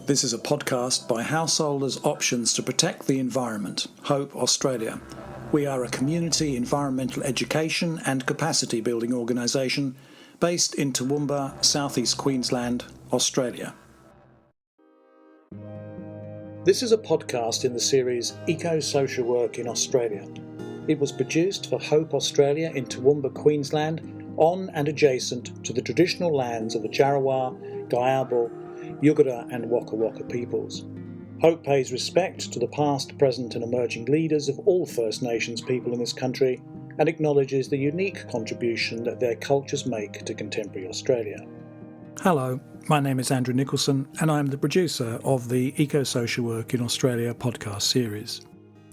This is a podcast by Householders Options to Protect the Environment, Hope Australia. We are a community environmental education and capacity building organisation based in Toowoomba, southeast Queensland, Australia. This is a podcast in the series Eco-Social Work in Australia. It was produced for Hope Australia in Toowoomba, Queensland, on and adjacent to the traditional lands of the Djarawar, Gayabal, Yugara and Waka Waka peoples. Hope pays respect to the past, present and emerging leaders of all First Nations people in this country and acknowledges the unique contribution that their cultures make to contemporary Australia. Hello, my name is Andrew Nicholson and I am the producer of the Eco-Social Work in Australia podcast series.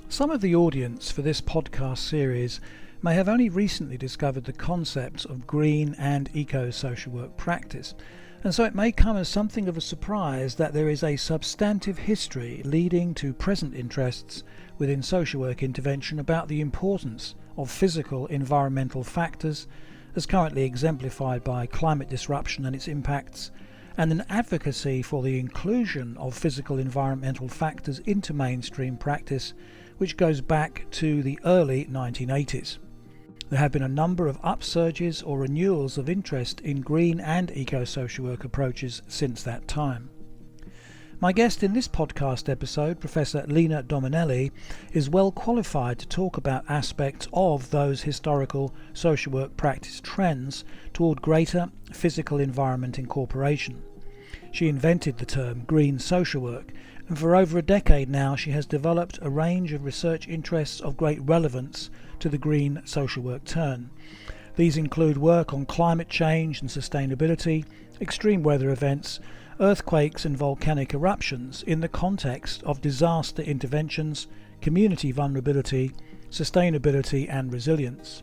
Some of the audience for this podcast series may have only recently discovered the concepts of green and eco-social work practice, and so it may come as something of a surprise that there is a substantive history leading to present interests within social work intervention about the importance of physical environmental factors as currently exemplified by climate disruption and its impacts, and an advocacy for the inclusion of physical environmental factors into mainstream practice, which goes back to the early 1980s. There have been a number of upsurges or renewals of interest in green and eco-social work approaches since that time. My guest in this podcast episode, Professor Lena Dominelli, is well qualified to talk about aspects of those historical social work practice trends toward greater physical environment incorporation. She invented the term green social work, and for over a decade now she has developed a range of research interests of great relevance to the green social work turn. These include work on climate change and sustainability, extreme weather events, earthquakes and volcanic eruptions in the context of disaster interventions, community vulnerability, sustainability and resilience.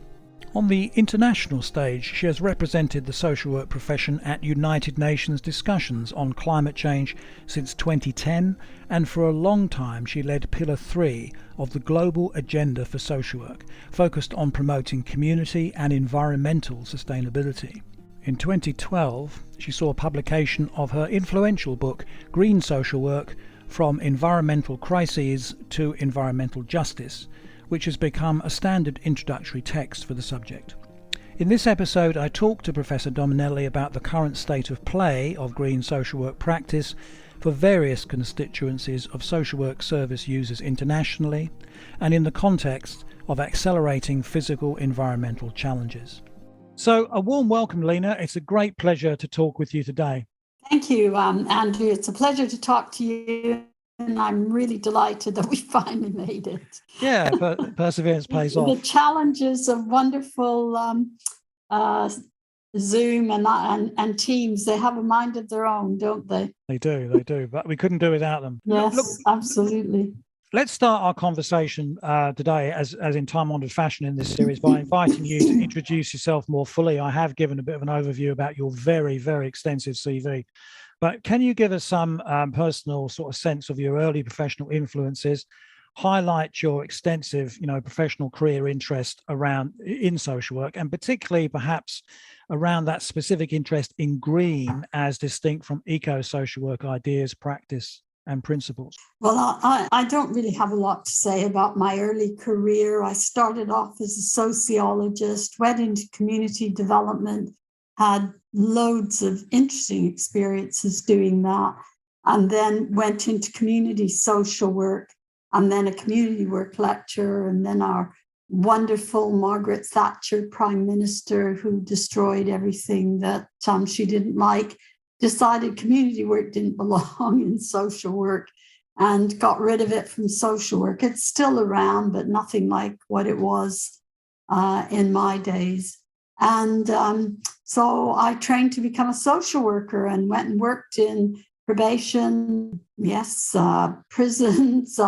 On the international stage, she has represented the social work profession at United Nations discussions on climate change since 2010, and for a long time she led Pillar 3 of the Global Agenda for Social Work, focused on promoting community and environmental sustainability. In 2012, she saw publication of her influential book, Green Social Work, From Environmental Crises to Environmental Justice, which has become a standard introductory text for the subject. In this episode, I talk to Professor Dominelli about the current state of play of green social work practice for various constituencies of social work service users internationally and in the context of accelerating physical environmental challenges. So a warm welcome, Lena. It's a great pleasure to talk with you today. Thank you, Andrew. It's a pleasure to talk to you. And I'm really delighted that we finally made it. Yeah, but perseverance pays off. The challenges of wonderful Zoom and Teams, they have a mind of their own, don't they? They do, but we couldn't do without them. Yes, look, absolutely. Let's start our conversation today, as in time-honoured fashion in this series, by inviting you to introduce yourself more fully. I have given a bit of an overview about your very, very extensive CV. But can you give us some personal sort of sense of your early professional influences, highlight your extensive, professional career interest in social work, and particularly perhaps around that specific interest in green as distinct from eco-social work ideas, practice, and principles? Well, I don't really have a lot to say about my early career. I started off as a sociologist, went into community development, had loads of interesting experiences doing that, and then went into community social work, and then a community work lecturer, and then our wonderful Margaret Thatcher, Prime Minister, who destroyed everything that she didn't like, decided community work didn't belong in social work and got rid of it from social work. It's still around, but nothing like what it was in my days. And so I trained to become a social worker and went and worked in probation, prisons,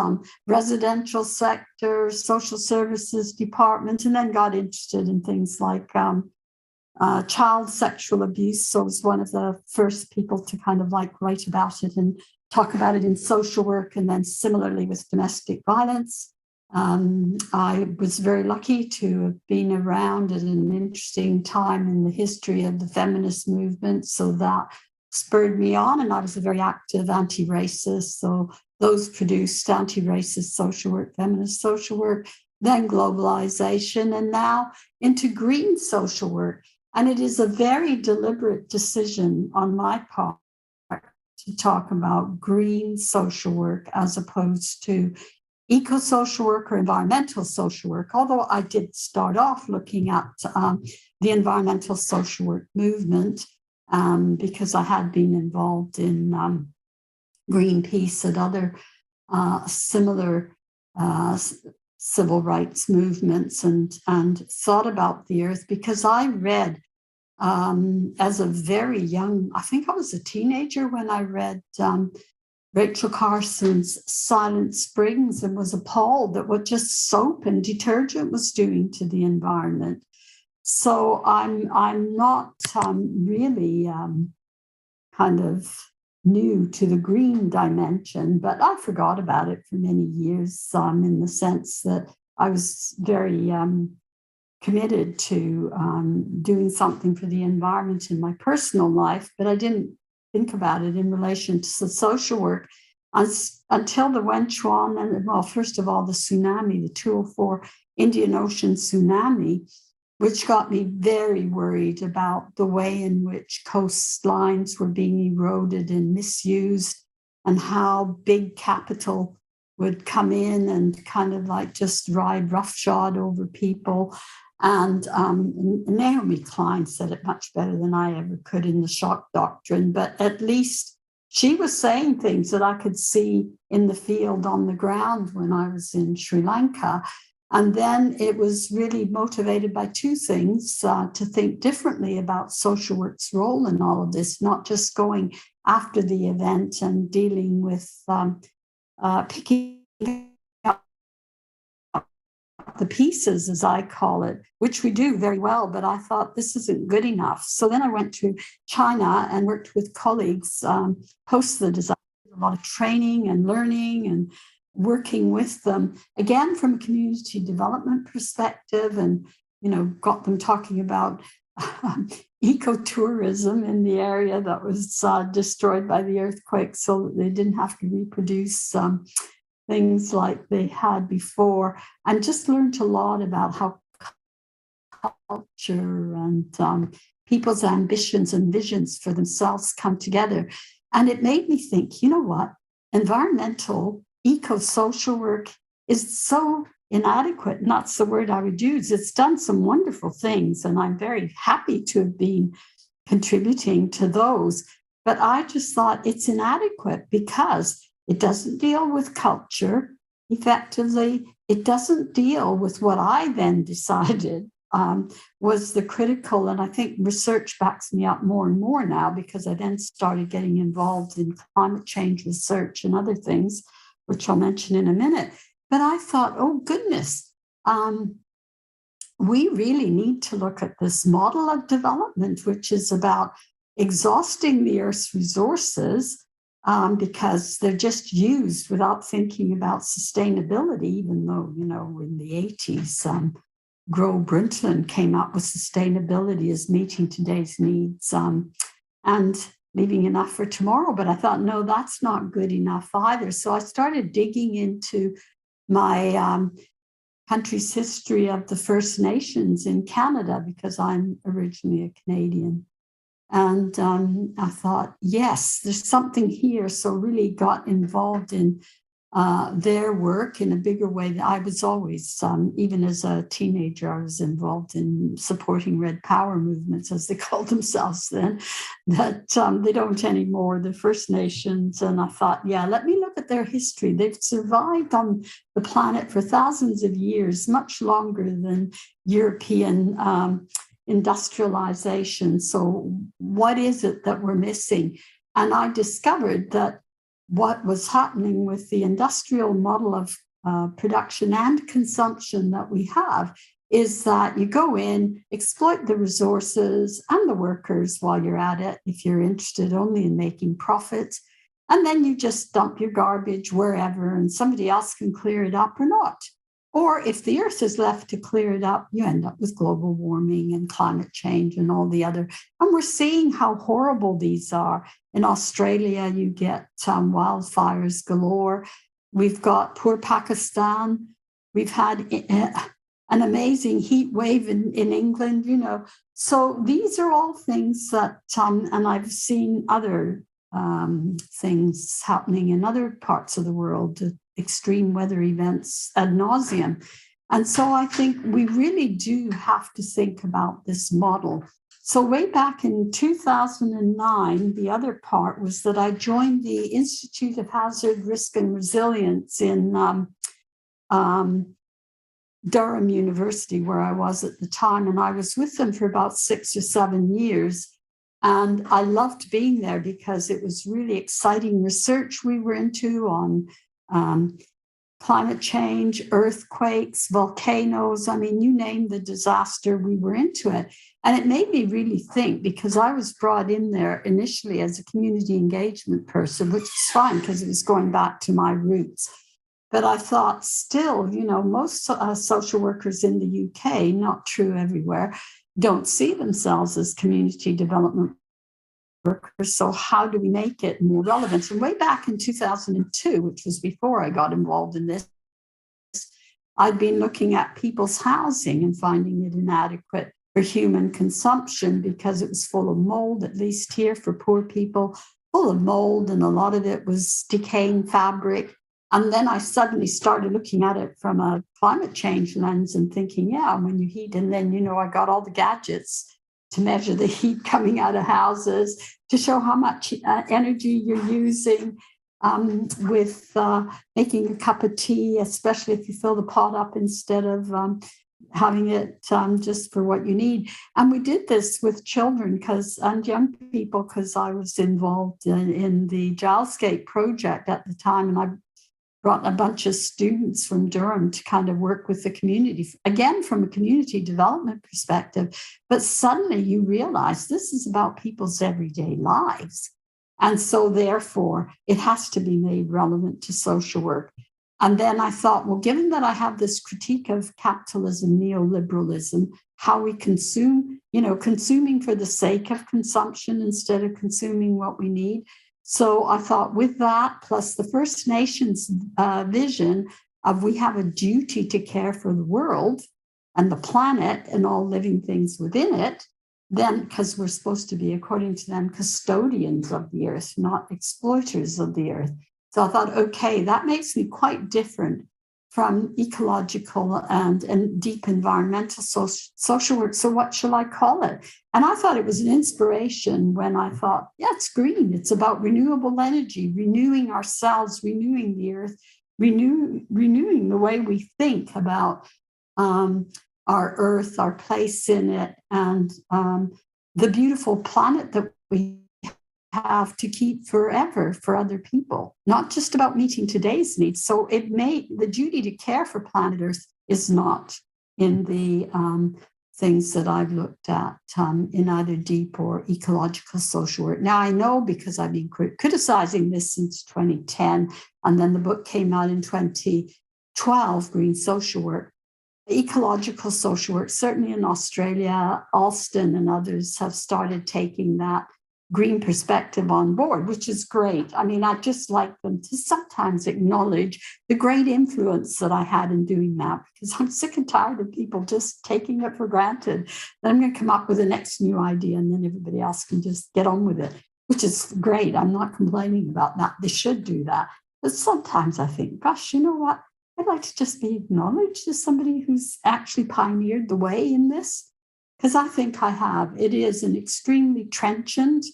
residential sector, social services department, and then got interested in things like child sexual abuse. So I was one of the first people to kind of write about it and talk about it in social work, and then similarly with domestic violence. I was very lucky to have been around at an interesting time in the history of the feminist movement, so that spurred me on, and I was a very active anti-racist. So those produced anti-racist social work, feminist social work, then globalization, and now into green social work. And it is a very deliberate decision on my part to talk about green social work as opposed to eco-social work or environmental social work, although I did start off looking at the environmental social work movement because I had been involved in Greenpeace and other similar civil rights movements and thought about the earth because I read as a very young, I think I was a teenager when I read Rachel Carson's Silent Springs and was appalled at what just soap and detergent was doing to the environment. So I'm not really kind of new to the green dimension, but I forgot about it for many years in the sense that I was very committed to doing something for the environment in my personal life, but I didn't think about it in relation to the social work until the Wenchuan and, well, first of all, the tsunami, the 204 Indian Ocean tsunami, which got me very worried about the way in which coastlines were being eroded and misused and how big capital would come in and kind of like just ride roughshod over people. And Naomi Klein said it much better than I ever could in the shock doctrine, but at least she was saying things that I could see in the field on the ground when I was in Sri Lanka. And then it was really motivated by two things, to think differently about social work's role in all of this, not just going after the event and dealing with picking up the pieces, as I call it, which we do very well, but I thought this isn't good enough. So then I went to China and worked with colleagues post the disaster, a lot of training and learning and working with them, again, from a community development perspective, and, got them talking about ecotourism in the area that was destroyed by the earthquake so that they didn't have to reproduce things like they had before, and just learned a lot about how culture and people's ambitions and visions for themselves come together. And it made me think, you know what? Environmental, eco-social work is so inadequate. And that's the word I would use. It's done some wonderful things, and I'm very happy to have been contributing to those. But I just thought it's inadequate because it doesn't deal with culture effectively. It doesn't deal with what I then decided was the critical, and I think research backs me up more and more now because I then started getting involved in climate change research and other things, which I'll mention in a minute. But I thought, oh goodness, we really need to look at this model of development, which is about exhausting the Earth's resources because they're just used without thinking about sustainability, even though, in the 80s, Gro Brundtland came up with sustainability as meeting today's needs and leaving enough for tomorrow. But I thought, no, that's not good enough either. So I started digging into my country's history of the First Nations in Canada because I'm originally a Canadian. And I thought, yes, there's something here. So really got involved in their work in a bigger way. I was always, even as a teenager, I was involved in supporting Red Power movements, as they called themselves then, that they don't anymore, the First Nations. And I thought, yeah, let me look at their history. They've survived on the planet for thousands of years, much longer than European industrialization. So what is it that we're missing? And I discovered that what was happening with the industrial model of production and consumption that we have is that you go in, exploit the resources and the workers while you're at it, if you're interested only in making profits, and then you just dump your garbage wherever and somebody else can clear it up or not. Or if the Earth is left to clear it up, you end up with global warming and climate change and all the other. And we're seeing how horrible these are. In Australia, you get wildfires galore. We've got poor Pakistan. We've had an amazing heat wave in England, So these are all things that, and I've seen other things happening in other parts of the world, extreme weather events ad nauseum. And so I think we really do have to think about this model. So way back in 2009, the other part was that I joined the Institute of Hazard, Risk and Resilience in Durham University, where I was at the time. And I was with them for about 6 or 7 years. And I loved being there because it was really exciting research we were into on climate change, earthquakes, volcanoes. I mean, you name the disaster, we were into it. And it made me really think, because I was brought in there initially as a community engagement person, which was fine because it was going back to my roots. But I thought still, most social workers in the UK, not true everywhere, don't see themselves as community development workers. So how do we make it more relevant? And way back in 2002, which was before I got involved in this, I'd been looking at people's housing and finding it inadequate for human consumption because it was full of mold, at least here for poor people, full of mold, and a lot of it was decaying fabric. And then I suddenly started looking at it from a climate change lens and thinking, yeah, when you heat, and then, I got all the gadgets to measure the heat coming out of houses, to show how much energy you're using with making a cup of tea, especially if you fill the pot up instead of having it just for what you need. And we did this with children and young people, because I was involved in the Gilesgate project at the time, and I brought a bunch of students from Durham to kind of work with the community, again, from a community development perspective. But suddenly you realize this is about people's everyday lives. And so therefore, it has to be made relevant to social work. And then I thought, well, given that I have this critique of capitalism, neoliberalism, how we consume, consuming for the sake of consumption instead of consuming what we need. So I thought with that, plus the First Nations vision of we have a duty to care for the world and the planet and all living things within it, then because we're supposed to be, according to them, custodians of the earth, not exploiters of the earth. So I thought, okay, that makes me quite different from ecological and deep environmental social work. So what shall I call it? And I thought it was an inspiration when I thought, yeah, it's green. It's about renewable energy, renewing ourselves, renewing the earth, renewing the way we think about our earth, our place in it, and the beautiful planet that we have to keep forever for other people, not just about meeting today's needs. So the duty to care for planet Earth is not in the things that I've looked at in either deep or ecological social work. Now I know, because I've been criticizing this since 2010, and then the book came out in 2012, Green Social Work. Ecological social work, certainly in Australia, Alston and others have started taking that green perspective on board, which is great. I mean, I'd just like them to sometimes acknowledge the great influence that I had in doing that, because I'm sick and tired of people just taking it for granted. Then I'm going to come up with the next new idea, and then everybody else can just get on with it, which is great. I'm not complaining about that. They should do that. But sometimes I think, gosh, you know what? I'd like to just be acknowledged as somebody who's actually pioneered the way in this. Because I think I have. It is an extremely trenchant,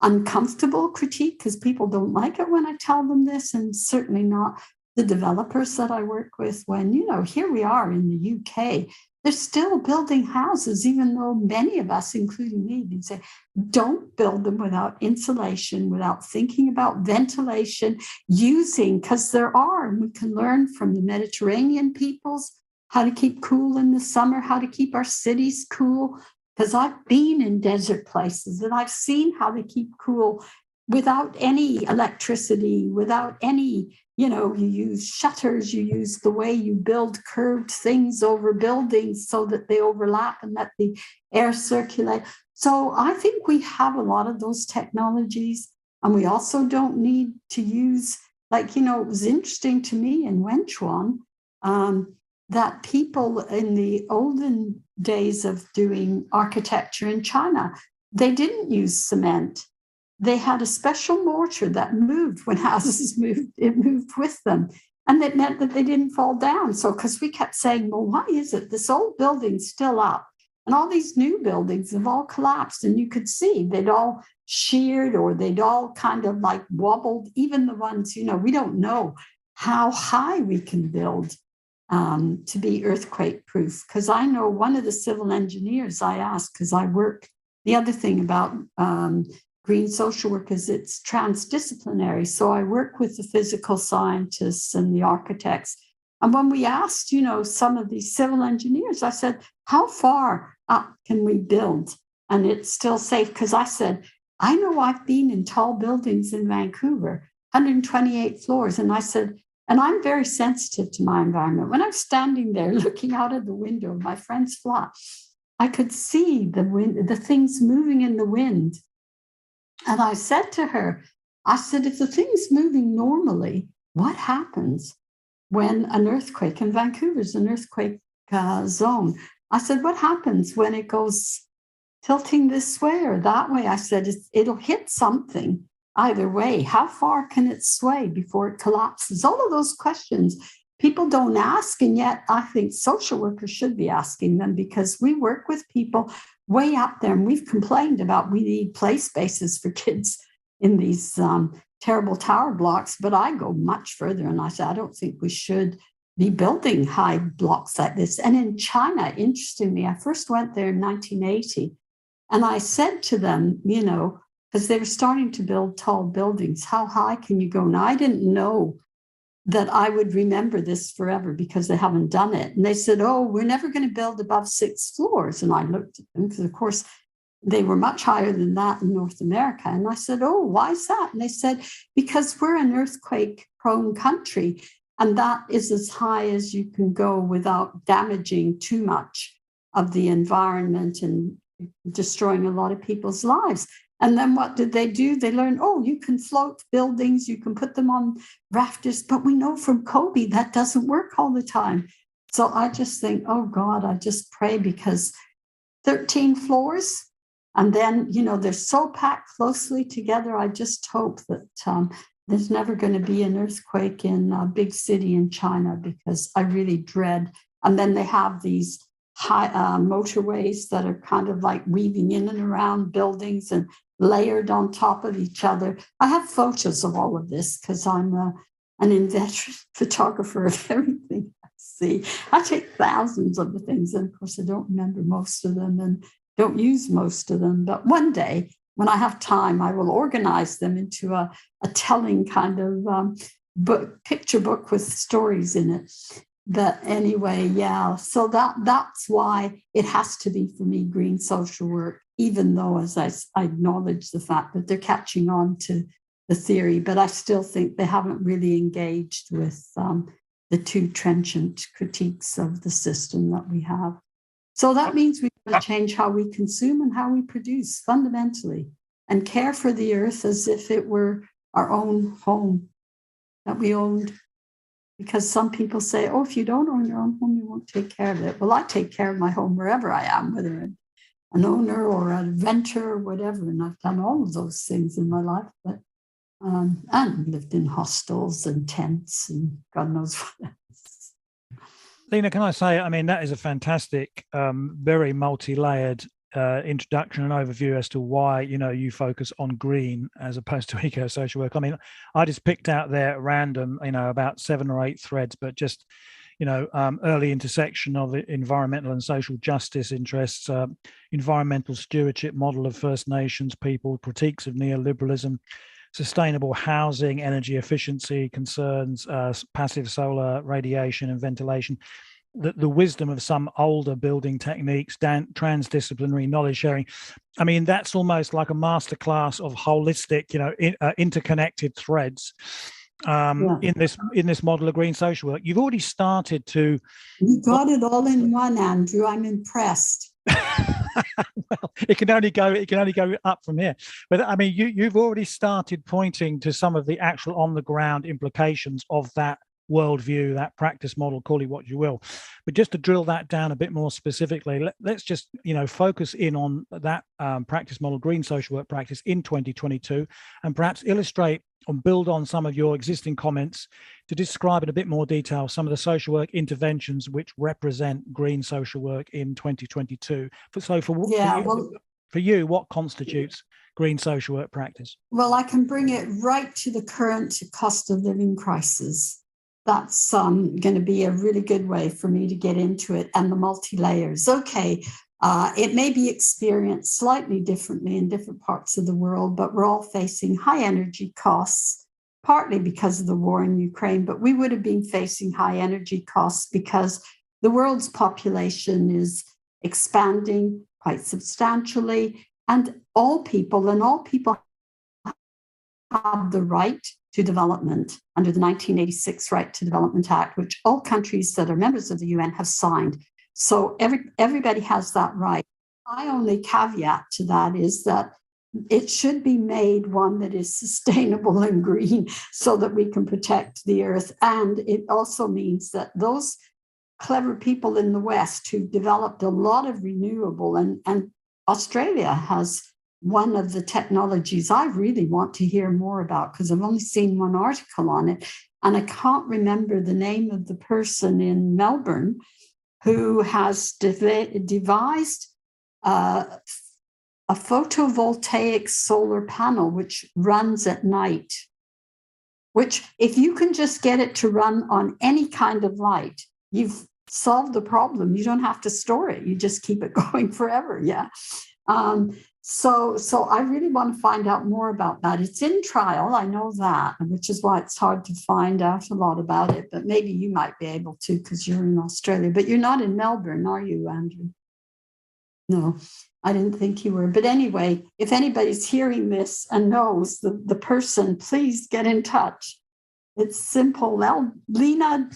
uncomfortable critique, because people don't like it when I tell them this, and certainly not the developers that I work with. When, here we are in the UK, they're still building houses, even though many of us, including me, would say, don't build them without insulation, without thinking about ventilation, because there are, and we can learn from the Mediterranean peoples, how to keep cool in the summer, how to keep our cities cool. Because I've been in desert places and I've seen how they keep cool without any electricity, without any, you use shutters, you use the way you build curved things over buildings so that they overlap and let the air circulate. So I think we have a lot of those technologies, and we also don't need to use, it was interesting to me in Wenchuan that people in the olden days of doing architecture in China, they didn't use cement. They had a special mortar that moved when houses moved, it moved with them. And it meant that they didn't fall down. So, because we kept saying, well, why is it this old building's still up and all these new buildings have all collapsed? And you could see they'd all sheared or they'd all kind of like wobbled, even the ones, we don't know how high we can build to be earthquake proof. Because I know one of the civil engineers I asked, because I work, the other thing about green social work is it's transdisciplinary. So I work with the physical scientists and the architects. And when we asked, some of these civil engineers, I said, how far up can we build? And it's still safe. Because I said, I know I've been in tall buildings in Vancouver, 128 floors. And I said, and I'm very sensitive to my environment. When I'm standing there looking out of the window of my friend's flat, I could see the wind, the things moving in the wind. And I said to her, I said, if the thing's moving normally, what happens when an earthquake, and Vancouver's an earthquake zone. I said, what happens when it goes tilting this way or that way? I said, it'll hit something either way. How far can it sway before it collapses? All of those questions people don't ask. And yet I think social workers should be asking them, because we work with people way up there. And we've complained about we need play spaces for kids in these terrible tower blocks. But I go much further and I say, I don't think we should be building high blocks like this. And in China, interestingly, I first went there in 1980. And I said to them, because they were starting to build tall buildings, how high can you go? Now, I didn't know that I would remember this forever because they haven't done it. And they said, oh, we're never going to build above 6 floors. And I looked at them because, of course, they were much higher than that in North America. And I said, oh, why is that? And they said, because we're an earthquake-prone country, and that is as high as you can go without damaging too much of the environment and destroying a lot of people's lives. And then what did they do? They learned, oh, you can float buildings, you can put them on rafters, but we know from Kobe that doesn't work all the time. So I just think, oh God, I just pray, because 13 floors, and then, they're so packed closely together. I just hope that there's never going to be an earthquake in a big city in China, because I really dread. And then they have these high motorways that are kind of like weaving in and around buildings and layered on top of each other. I have photos of all of this because I'm an inveterate photographer of everything I see. I take thousands of the things, and of course I don't remember most of them and don't use most of them. But one day, when I have time, I will organize them into a telling kind of picture book with stories in it. But anyway, yeah, so that's why it has to be, for me, green social work, even though, as I acknowledge the fact that they're catching on to the theory, but I still think they haven't really engaged with the too trenchant critiques of the system that we have. So that means we've got to change how we consume and how we produce fundamentally, and care for the earth as if it were our own home that we owned. Because some people say, oh, if you don't own your own home, you won't take care of it. Well, I take care of my home wherever I am, whether I'm an owner or a renter or whatever. And I've done all of those things in my life. But and lived in hostels and tents and God knows what else. Lena, can I say, that is a fantastic, very multi-layered introduction and overview as to why, you focus on green as opposed to eco-social work. I just picked out there at random, about 7 or 8 threads, but just, early intersection of environmental and social justice interests, environmental stewardship model of First Nations people, critiques of neoliberalism, sustainable housing, energy efficiency concerns, passive solar radiation and ventilation. the wisdom of some older building techniques, transdisciplinary knowledge sharing. I mean, that's almost like a masterclass of holistic, interconnected threads in this model of green social work. You've already started to. You got it all in one, Andrew. I'm impressed. Well, it can only go up from here. But I mean, you've already started pointing to some of the actual on the ground implications of that worldview, that practice model, call it what you will. But just to drill that down a bit more specifically, let's just focus in on that practice model, green social work practice in 2022, and perhaps illustrate and build on some of your existing comments to describe in a bit more detail some of the social work interventions which represent green social work in 2022. For you, what constitutes green social work practice? Well, I can bring it right to the current cost of living crisis. That's going to be a really good way for me to get into it, and the multi-layers. Okay, it may be experienced slightly differently in different parts of the world, but we're all facing high energy costs, partly because of the war in Ukraine, but we would have been facing high energy costs because the world's population is expanding quite substantially, and all people have the right to development under the 1986 Right to Development Act, which all countries that are members of the UN have signed. So everybody has that right. My only caveat to that is that it should be made one that is sustainable and green so that we can protect the earth. And it also means that those clever people in the West who developed a lot of renewable, and Australia has one of the technologies I really want to hear more about, because I've only seen one article on it, and I can't remember the name of the person in Melbourne who has devised a photovoltaic solar panel which runs at night, which if you can just get it to run on any kind of light, you've solved the problem. You don't have to store it. You just keep it going forever. Yeah. So I really want to find out more about that. It's in trial, I know that, which is why it's hard to find out a lot about it, but maybe you might be able to because you're in Australia. But you're not in Melbourne, are you, Andrew? No, I didn't think you were. But anyway, if anybody's hearing this and knows the person, please get in touch. It's simple. Lena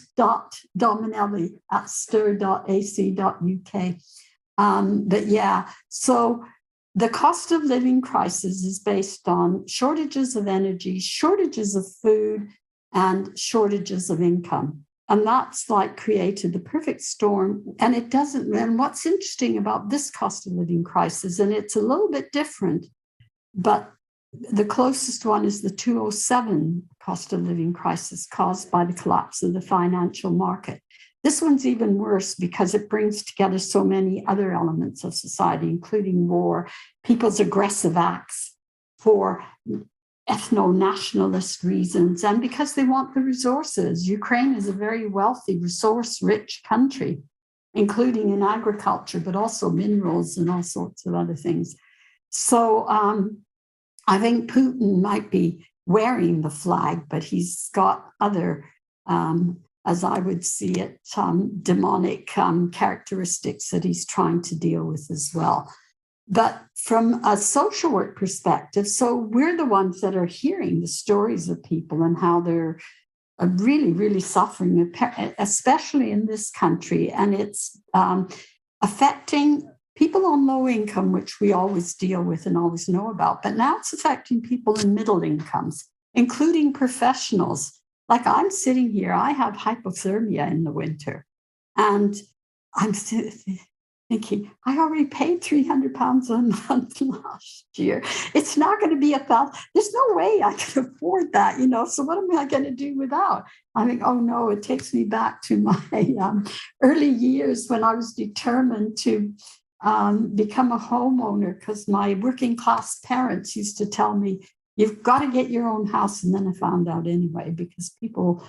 Dominelli at stir.ac.uk. But yeah, so the cost of living crisis is based on shortages of energy, shortages of food, and shortages of income. And that's like created the perfect storm. And it doesn't, and what's interesting about this cost of living crisis, and it's a little bit different, but the closest one is the 2007 cost of living crisis caused by the collapse of the financial market. This one's even worse because it brings together so many other elements of society, including war, people's aggressive acts for ethno-nationalist reasons, and because they want the resources. Ukraine is a very wealthy, resource-rich country, including in agriculture, but also minerals and all sorts of other things. So I think Putin might be wearing the flag, but he's got other as I would see it, demonic characteristics that he's trying to deal with as well. But from a social work perspective, so we're the ones that are hearing the stories of people and how they're really, really suffering, especially in this country. And it's affecting people on low income, which we always deal with and always know about. But now it's affecting people in middle incomes, including professionals. Like I'm sitting here, I have hypothermia in the winter, and I'm thinking, I already paid £300 a month last year. It's not going to be $1,000. There's no way I can afford that, So what am I going to do without? I think, oh no, it takes me back to my early years when I was determined to become a homeowner, because my working class parents used to tell me, you've got to get your own house. And then I found out anyway, because people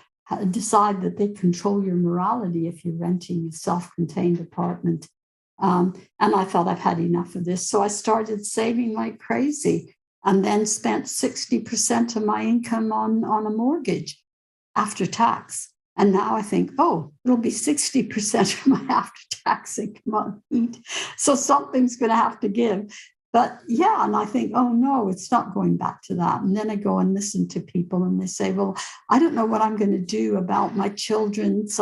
decide that they control your morality if you're renting a self-contained apartment. And I thought I've had enough of this. So I started saving like crazy and then spent 60% of my income on a mortgage after tax. And now I think, oh, it'll be 60% of my after-tax income on eat. So something's going to have to give. But yeah, and I think, oh no, it's not going back to that. And then I go and listen to people and they say, well, I don't know what I'm going to do about my children's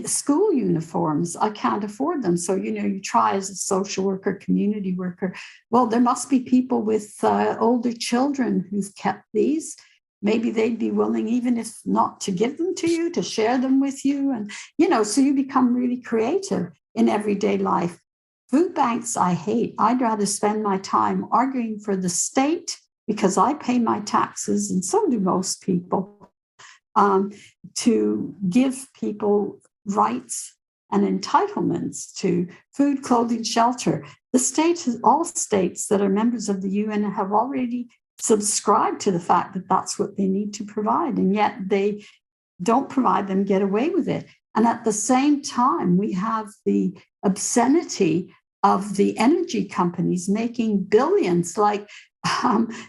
school uniforms. I can't afford them. So, you try as a social worker, community worker. Well, there must be people with older children who've kept these. Maybe they'd be willing, even if not to give them to you, to share them with you. And, so you become really creative in everyday life. Food banks, I hate. I'd rather spend my time arguing for the state because I pay my taxes, and so do most people, to give people rights and entitlements to food, clothing, shelter. All states that are members of the UN have already subscribe to the fact that that's what they need to provide, and yet they don't provide them, get away with it. And at the same time, we have the obscenity of the energy companies making billions, like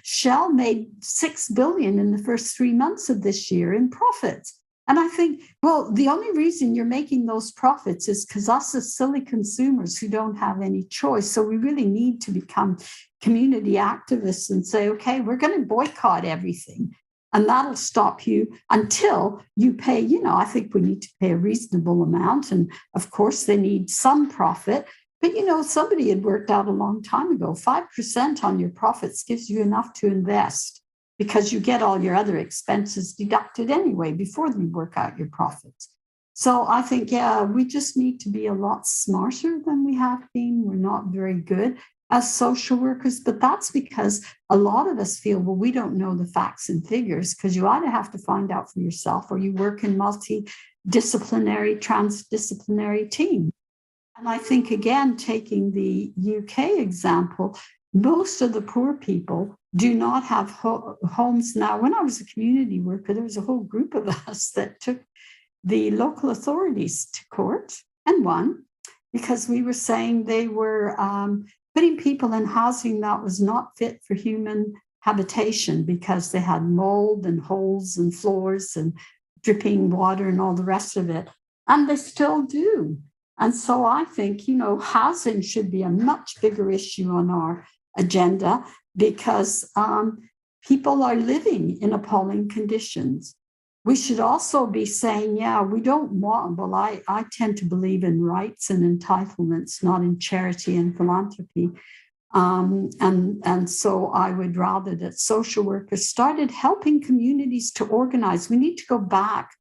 Shell made $6 billion in the first 3 months of this year in profits. And I think, well, the only reason you're making those profits is because us as silly consumers who don't have any choice. So we really need to become community activists and say, okay, we're going to boycott everything. And that'll stop you until you pay, I think we need to pay a reasonable amount. And of course, they need some profit. But, somebody had worked out a long time ago, 5% on your profits gives you enough to invest, because you get all your other expenses deducted anyway before you work out your profits. So I think, we just need to be a lot smarter than we have been. We're not very good as social workers, but that's because a lot of us feel, well, we don't know the facts and figures, because you either have to find out for yourself or you work in multidisciplinary, transdisciplinary teams. And I think, again, taking the UK example, most of the poor people do not have homes now. When I was a community worker, there was a whole group of us that took the local authorities to court and won, because we were saying they were putting people in housing that was not fit for human habitation, because they had mold and holes and floors and dripping water and all the rest of it. And they still do. And so I think, housing should be a much bigger issue on our agenda, because people are living in appalling conditions. We should also be saying, we don't want, well, I tend to believe in rights and entitlements, not in charity and philanthropy. And so I would rather that social workers started helping communities to organize. We need to go back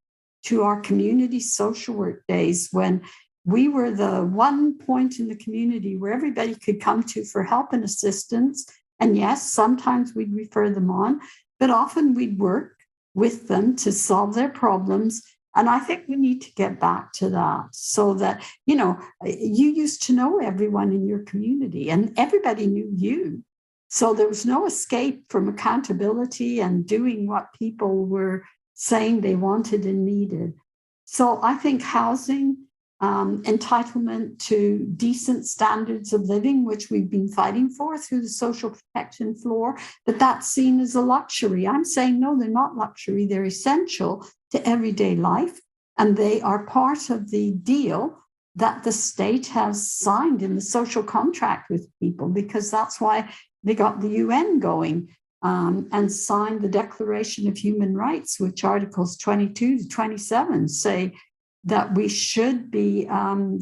to our community social work days, when we were the one point in the community where everybody could come to for help and assistance. And yes, sometimes we'd refer them on, but often we'd work with them to solve their problems. And I think we need to get back to that, so that, you used to know everyone in your community and everybody knew you. So there was no escape from accountability and doing what people were saying they wanted and needed. So I think housing, entitlement to decent standards of living, which we've been fighting for through the social protection floor, but that's seen as a luxury. I'm saying, no, they're not luxury. They're essential to everyday life, and they are part of the deal that the state has signed in the social contract with people, because that's why they got the UN going and signed the Declaration of Human Rights, which Articles 22 to 27 say that we should be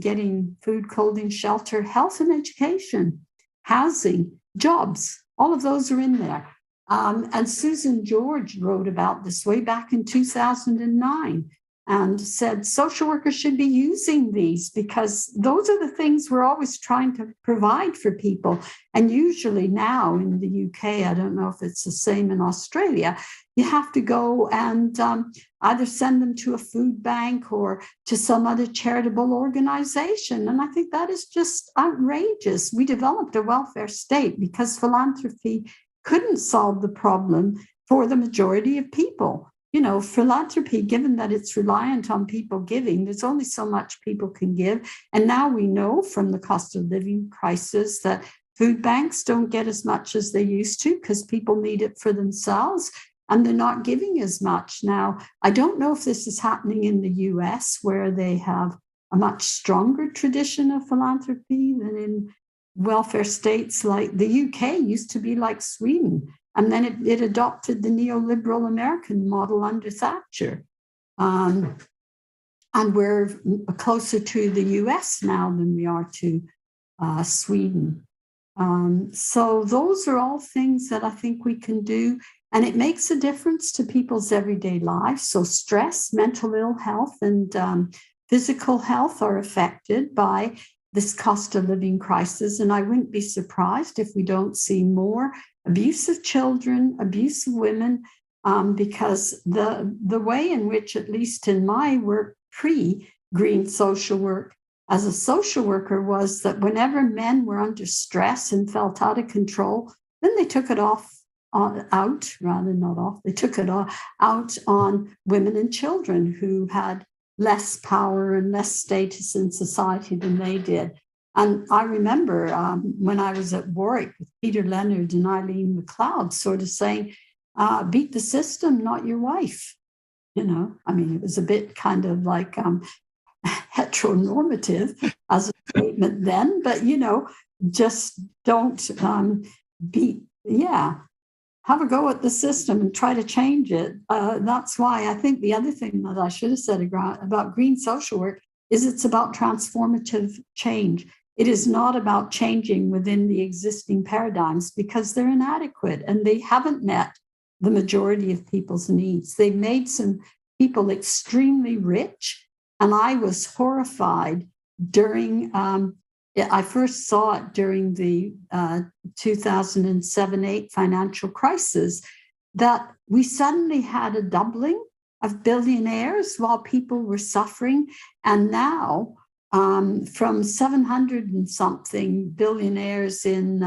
getting food, clothing, shelter, health and education, housing, jobs. All of those are in there. And Susan George wrote about this way back in 2009 and said social workers should be using these, because those are the things we're always trying to provide for people. And usually now in the UK, I don't know if it's the same in Australia, you have to go and either send them to a food bank or to some other charitable organization. And I think that is just outrageous. We developed a welfare state because philanthropy couldn't solve the problem for the majority of people. Philanthropy, given that it's reliant on people giving, there's only so much people can give. And now we know from the cost of living crisis that food banks don't get as much as they used to because people need it for themselves. and they're not giving as much. Now, I don't know if this is happening in the US, where they have a much stronger tradition of philanthropy than in welfare states like the UK used to be like Sweden. And then it adopted the neoliberal American model under Thatcher. And we're closer to the US now than we are to Sweden. So those are all things that I think we can do. And it makes a difference to people's everyday lives. So stress, mental ill health, and physical health are affected by this cost of living crisis. And I wouldn't be surprised if we don't see more abuse of children, abuse of women, because the way in which, at least in my work pre-green social work as a social worker, was that whenever men were under stress and felt out of control, then they took it they took it out on women and children who had less power and less status in society than they did. And I remember when I was at Warwick with Peter Leonard and Eileen MacLeod sort of saying, beat the system, not your wife. You know, I mean, it was a bit kind of like heteronormative as a statement then, but, you know, just don't have a go at the system and try to change it. That's why I think the other thing that I should have said about green social work is it's about transformative change. It is not about changing within the existing paradigms, because they're inadequate and they haven't met the majority of people's needs. They've made some people extremely rich. And I was horrified during, I first saw it during the 2007-8 financial crisis, that we suddenly had a doubling of billionaires while people were suffering. And now, from 700 and something billionaires in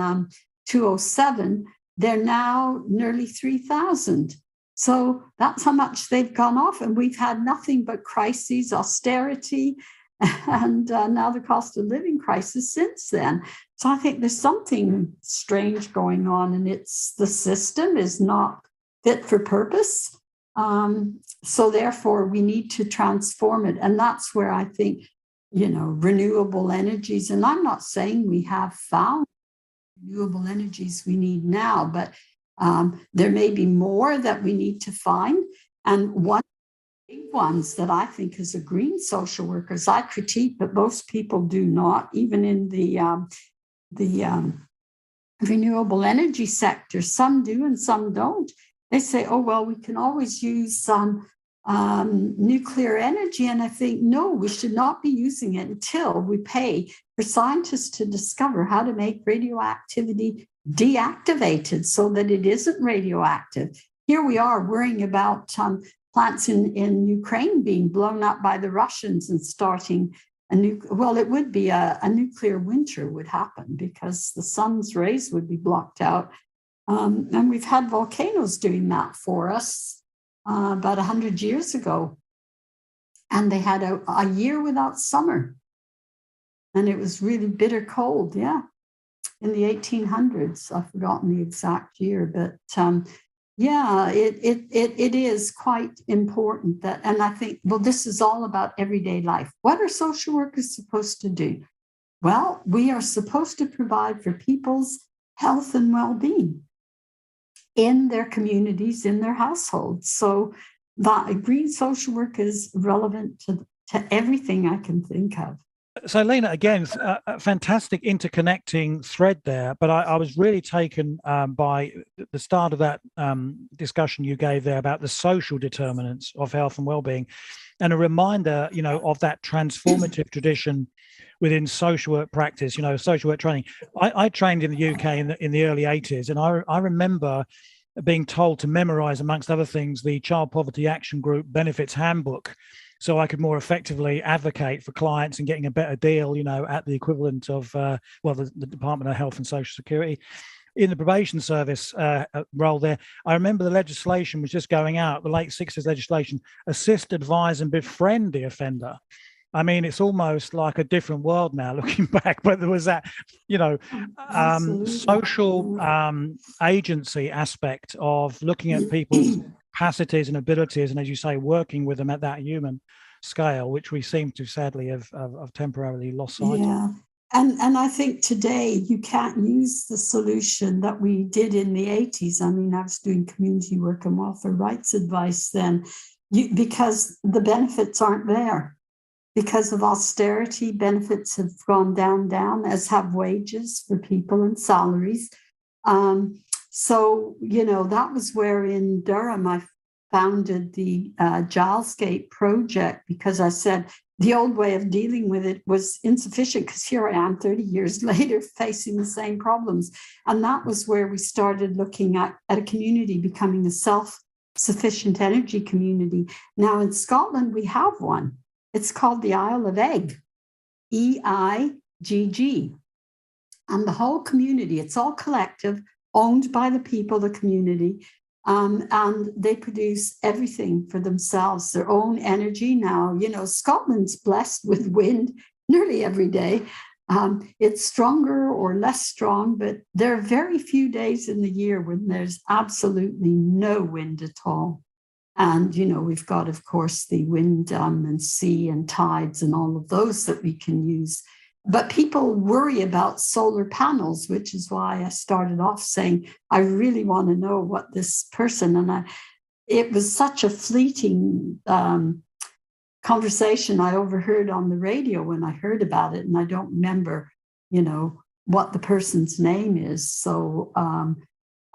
2007, they're now nearly 3,000. So that's how much they've gone off. And we've had nothing but crises, austerity, and now the cost of living crisis since then. So I think there's something strange going on, and it's the system is not fit for purpose. So therefore, we need to transform it. And that's where I think, you know, renewable energies, and I'm not saying we have found renewable energies we need now, but there may be more that we need to find. And one of the big ones that I think as a green social worker, I critique, but most people do not, even in the renewable energy sector. Some do and some don't. They say, oh, well, we can always use some nuclear energy. And I think, no, we should not be using it until we pay for scientists to discover how to make radioactivity deactivated so that it isn't radioactive. Here we are worrying about plants in Ukraine being blown up by the Russians and starting it would be a nuclear winter would happen because the sun's rays would be blocked out. And we've had volcanoes doing that for us about 100 years ago. And they had a year without summer. And it was really bitter cold, in the 1800s. I've forgotten the exact year, but it is quite important that, and I think, well, this is all about everyday life. What are social workers supposed to do? Well, we are supposed to provide for people's health and well-being in their communities, in their households. So that green social work is relevant to everything I can think of. So, Lena, again, a fantastic interconnecting thread there, but I was really taken by the start of that discussion you gave there about the social determinants of health and well-being, and a reminder, you know, of that transformative tradition within social work practice, you know, social work training. I trained in the UK in the early 80s, and I remember being told to memorize, amongst other things, the Child Poverty Action Group Benefits Handbook, so I could more effectively advocate for clients and getting a better deal, you know, at the equivalent of, the Department of Health and Social Security. In the probation service role there, I remember the legislation was just going out, the late 60s legislation, assist, advise and befriend the offender. I mean, it's almost like a different world now looking back, but there was that, social agency aspect of looking at people's capacities and abilities, and as you say, working with them at that human scale, which we seem to sadly have temporarily lost sight of. And I think today you can't use the solution that we did in the 80s. I mean, I was doing community work and welfare rights advice then, because the benefits aren't there. Because of austerity, benefits have gone down, as have wages for people and salaries. So, that was where in Durham I founded the Gilesgate project, because I said the old way of dealing with it was insufficient, because here I am 30 years later facing the same problems. And that was where we started looking at a community becoming a self-sufficient energy community. Now in Scotland, we have one. It's called the Isle of Eigg, EIGG. And the whole community, it's all collective, owned by the people, the community, and they produce everything for themselves, their own energy. Now, Scotland's blessed with wind nearly every day. It's stronger or less strong, but there are very few days in the year when there's absolutely no wind at all. And, we've got, of course, the wind and sea and tides and all of those that we can use. But people worry about solar panels, which is why I started off saying, I really want to know what this person, and it was such a fleeting conversation I overheard on the radio when I heard about it. And I don't remember, what the person's name is. So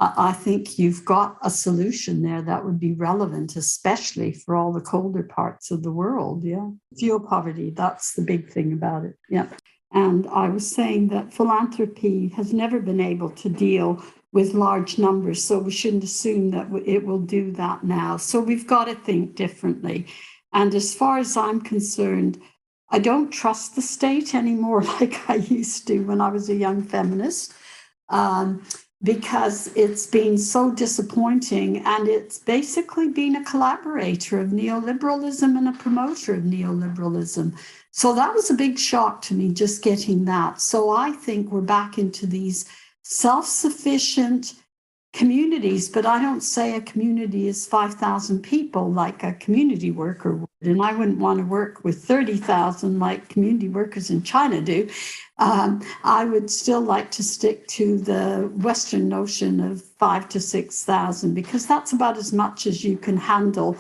I think you've got a solution there that would be relevant, especially for all the colder parts of the world. Yeah. Fuel poverty, that's the big thing about it. Yeah. And I was saying that philanthropy has never been able to deal with large numbers, so we shouldn't assume that it will do that now. So we've got to think differently. And as far as I'm concerned, I don't trust the state anymore like I used to when I was a young feminist. Because it's been so disappointing, and it's basically been a collaborator of neoliberalism and a promoter of neoliberalism. So that was a big shock to me, just getting that. So I think we're back into these self-sufficient communities, but I don't say a community is 5,000 people like a community worker would. And I wouldn't want to work with 30,000 like community workers in China do. I would still like to stick to the Western notion of 5,000 to 6,000, because that's about as much as you can handle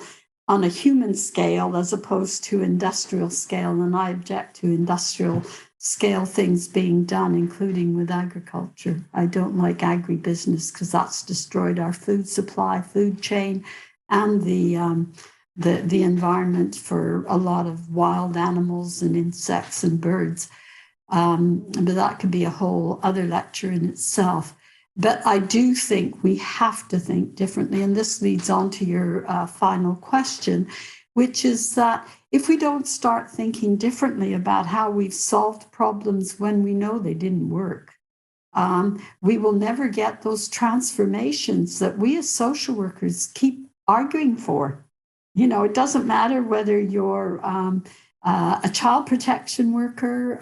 on a human scale as opposed to industrial scale. And I object to industrial scale things being done, including with agriculture. I don't like agribusiness because that's destroyed our food supply, food chain, and the environment for a lot of wild animals and insects and birds. But that could be a whole other lecture in itself. But I do think we have to think differently. And this leads on to your final question, which is that if we don't start thinking differently about how we've solved problems when we know they didn't work, we will never get those transformations that we as social workers keep arguing for. It doesn't matter whether you're a child protection worker,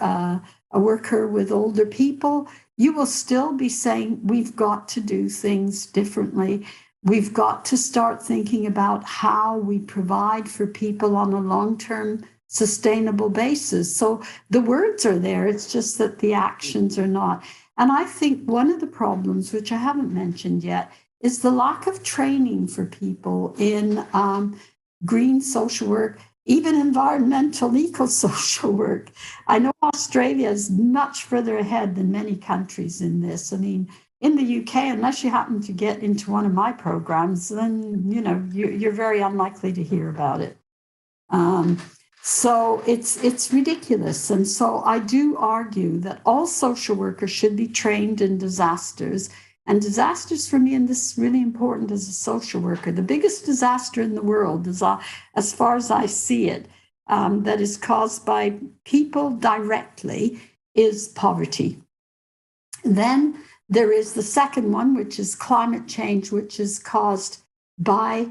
a worker with older people, you will still be saying we've got to do things differently. We've got to start thinking about how we provide for people on a long-term sustainable basis. So the words are there, it's just that the actions are not. And I think one of the problems, which I haven't mentioned yet, is the lack of training for people in green social work, even environmental eco-social work. I know Australia is much further ahead than many countries in this. I mean, in the UK, unless you happen to get into one of my programs, then, you're very unlikely to hear about it. So it's ridiculous. And so I do argue that all social workers should be trained in disasters. And disasters for me, and this is really important as a social worker, the biggest disaster in the world is, as far as I see it, that is caused by people directly, is poverty. Then there is the second one, which is climate change, which is caused by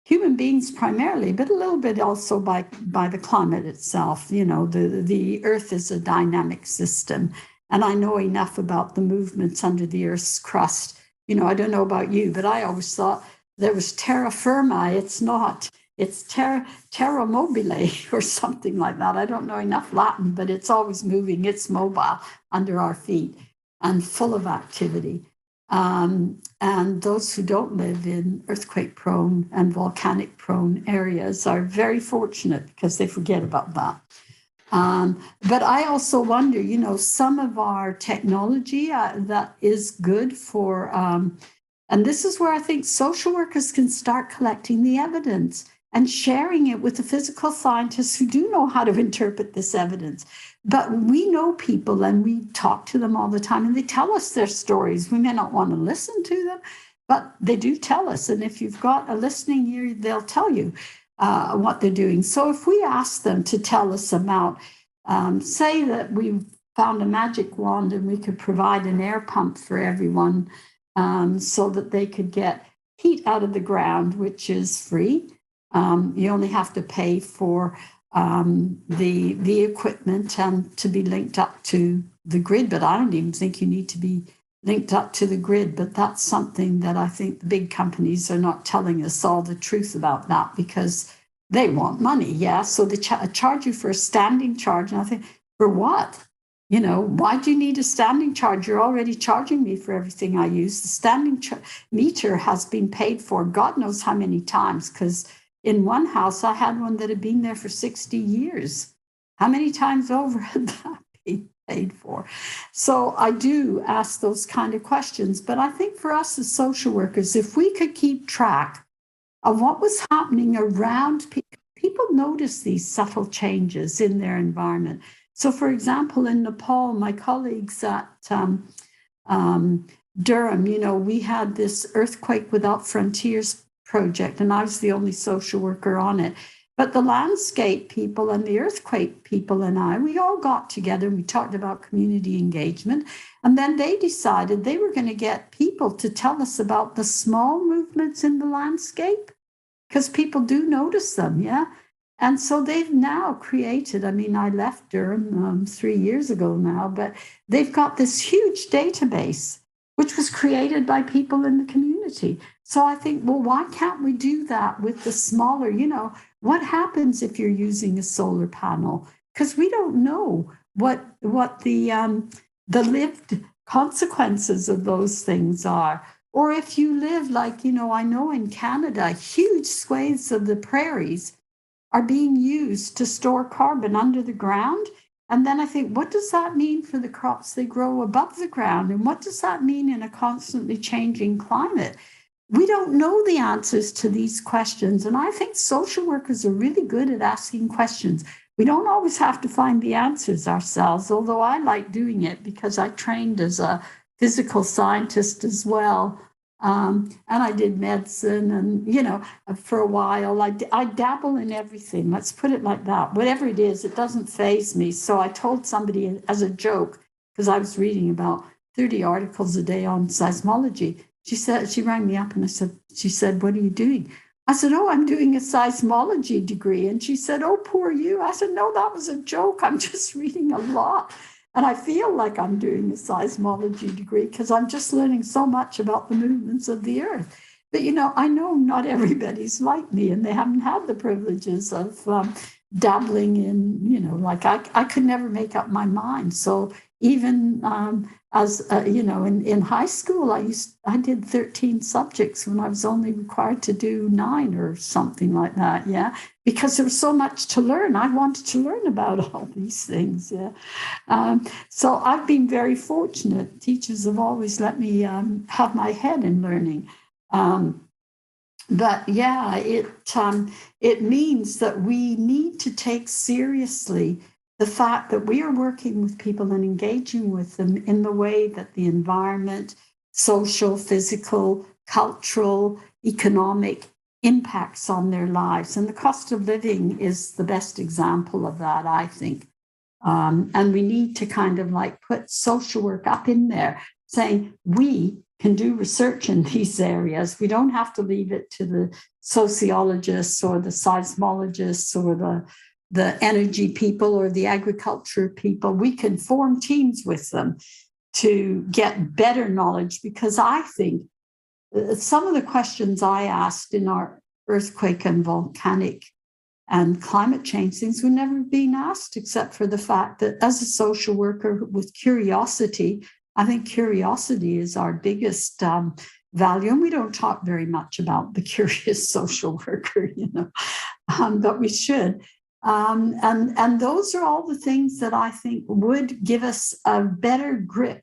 human beings primarily, but a little bit also by the climate itself. The Earth is a dynamic system. And I know enough about the movements under the Earth's crust. I don't know about you, but I always thought there was terra firma. It's not. It's terra mobile or something like that. I don't know enough Latin, but it's always moving. It's mobile under our feet and full of activity. And those who don't live in earthquake-prone and volcanic-prone areas are very fortunate because they forget about that. But I also wonder, some of our technology that is good for, and this is where I think social workers can start collecting the evidence and sharing it with the physical scientists who do know how to interpret this evidence. But we know people and we talk to them all the time and they tell us their stories. We may not want to listen to them, but they do tell us. And if you've got a listening ear, they'll tell you what they're doing. So if we ask them to tell us about, say that we found a magic wand and we could provide an air pump for everyone so that they could get heat out of the ground, which is free. You only have to pay for the equipment and to be linked up to the grid. But I don't even think you need to be linked up to the grid. But that's something that I think the big companies are not telling us all the truth about that because they want money. Yeah. So they charge you for a standing charge. And I think, for what? Why do you need a standing charge? You're already charging me for everything I use. The standing meter has been paid for God knows how many times, because in one house, I had one that had been there for 60 years. How many times over had that been paid for? So I do ask those kind of questions. But I think for us as social workers, if we could keep track of what was happening around people, people notice these subtle changes in their environment. So, for example, in Nepal, my colleagues at Durham, we had this Earthquake Without Frontiers project, and I was the only social worker on it. But the landscape people and the earthquake people and we all got together and we talked about community engagement. And then they decided they were going to get people to tell us about the small movements in the landscape, because people do notice them, yeah? And so they've now created, I left Durham 3 years ago now, but they've got this huge database, which was created by people in the community. So I think, well, why can't we do that with the smaller, what happens if you're using a solar panel? Because we don't know what the lived consequences of those things are. Or if you live like, I know in Canada, huge swathes of the prairies are being used to store carbon under the ground. And then I think, what does that mean for the crops they grow above the ground? And what does that mean in a constantly changing climate? We don't know the answers to these questions. And I think social workers are really good at asking questions. We don't always have to find the answers ourselves, although I like doing it because I trained as a physical scientist as well. And I did medicine and, for a while, I dabble in everything. Let's put it like that. Whatever it is, it doesn't faze me. So I told somebody as a joke, because I was reading about 30 articles a day on seismology. She rang me up and she said, what are you doing? I said, oh, I'm doing a seismology degree. And she said, oh, poor you. I said, no, that was a joke. I'm just reading a lot. And I feel like I'm doing a seismology degree because I'm just learning so much about the movements of the earth. But, I know not everybody's like me and they haven't had the privileges of dabbling in, like I could never make up my mind. So even in high school, I did 13 subjects when I was only required to do 9 or something like that. Yeah, because there was so much to learn. I wanted to learn about all these things. Yeah, so I've been very fortunate. Teachers have always let me have my head in learning. But yeah, it means that we need to take seriously the fact that we are working with people and engaging with them in the way that the environment, social, physical, cultural, economic impacts on their lives. And the cost of living is the best example of that, I think. And we need to kind of like put social work up in there, saying we can do research in these areas. We don't have to leave it to the sociologists or the seismologists or the energy people or the agriculture people. We can form teams with them to get better knowledge, because I think some of the questions I asked in our earthquake and volcanic and climate change things were never being asked, except for the fact that as a social worker with curiosity, I think curiosity is our biggest value. And we don't talk very much about the curious social worker, but we should. And those are all the things that I think would give us a better grip